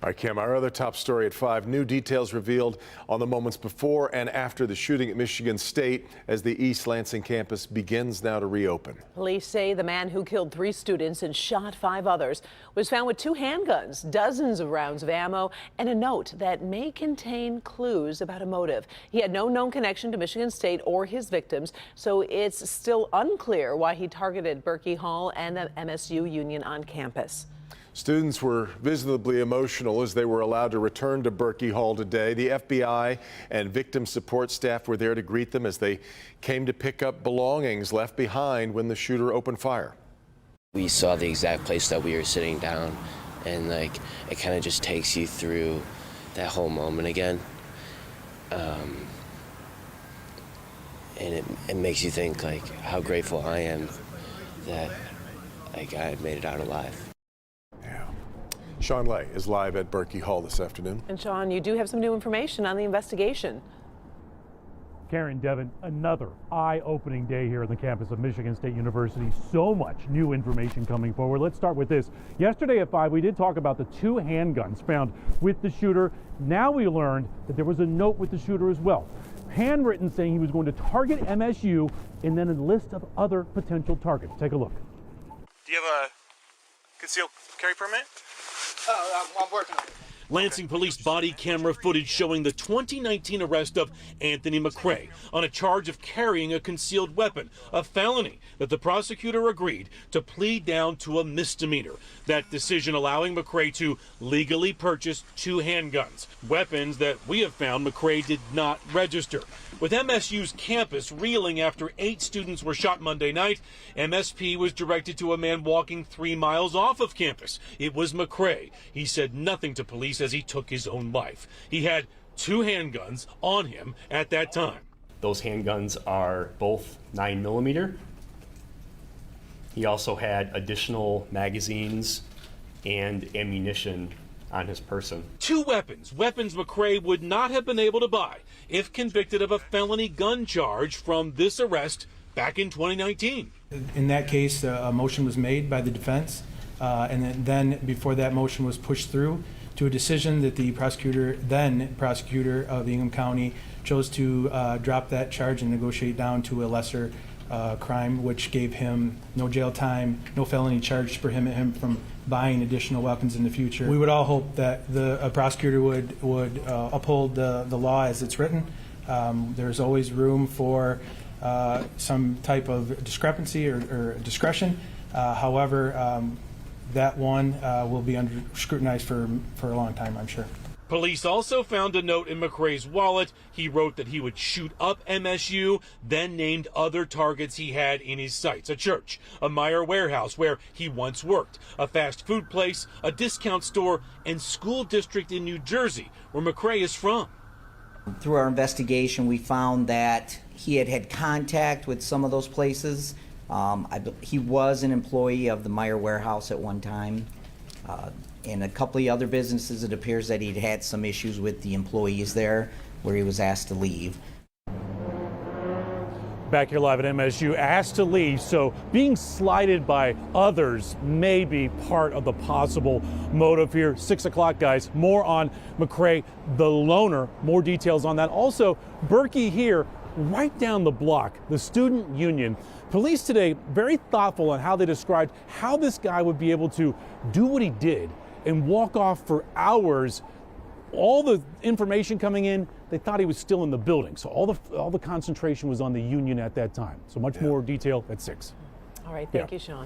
All right, Kim, our other top story at 5. New details revealed on the moments before and after the shooting at Michigan State as the East Lansing campus begins now to reopen. Police say the man who killed 3 students and shot 5 others was found with 2 handguns, dozens of rounds of ammo, and a note that may contain clues about a motive. He had no known connection to Michigan State or his victims, so it's still unclear why he targeted Berkey Hall and the MSU Union on campus. Students were visibly emotional as they were allowed to return to Berkey Hall today. The FBI and victim support staff were there to greet them as they came to pick up belongings left behind when the shooter opened fire. We saw the exact place that we were sitting down, and it kind of just takes you through that whole moment again. And it makes you think how grateful I am that I made it out alive. Sean Lay is live at Berkey Hall this afternoon. And Sean, you do have some new information on the investigation. Karen, Devin, another eye-opening day here on the campus of Michigan State University. So much new information coming forward. Let's start with this. Yesterday at 5, we did talk about the 2 handguns found with the shooter. Now we learned that there was a note with the shooter as well. Handwritten saying he was going to target MSU and then a list of other potential targets. Take a look. Do you have a concealed carry permit? I'm working on it. Lansing police body camera footage showing the 2019 arrest of Anthony McCray on a charge of carrying a concealed weapon, a felony that the prosecutor agreed to plead down to a misdemeanor. That decision allowing McCray to legally purchase 2 handguns, weapons that we have found McCray did not register. With MSU's campus reeling after 8 students were shot Monday night, MSP was directed to a man walking 3 miles off of campus. It was McCray. He said nothing to police as he took his own life. He had 2 handguns on him at that time. Those handguns are both 9mm. He also had additional magazines and ammunition on his person. 2 weapons McCray would not have been able to buy if convicted of a felony gun charge from this arrest back in 2019. In that case, a motion was made by the defense, and then before that motion was pushed through to a decision that the then prosecutor of Ingham County chose to drop that charge and negotiate down to a lesser crime, which gave him no jail time, no felony charge to prohibit him from buying additional weapons in the future. We would all hope that the prosecutor would uphold the law as it's written. There's always room for some type of discrepancy or discretion. However, that one will be scrutinized for a long time, I'm sure. Police also found a note in McCray's wallet. He wrote that he would shoot up MSU, then named other targets he had in his sights: a church, a Meyer warehouse where he once worked, a fast food place, a discount store, and school district in New Jersey, where McCray is from. Through our investigation, we found that he had contact with some of those places. He was an employee of the Meyer warehouse at one time. In a couple of other businesses, it appears that he'd had some issues with the employees there where he was asked to leave. Back here live at MSU, asked to leave, so being slighted by others may be part of the possible motive here. 6 o'clock, guys. More on McCray, the loner. More details on that. Also, Berkey here, right down the block, the student union. Police today very thoughtful on how they described how this guy would be able to do what he did and walk off for hours. All the information coming in, they thought he was still in the building. So all the concentration was on the union at that time. So much more detail at 6. All right, thank you, Sean.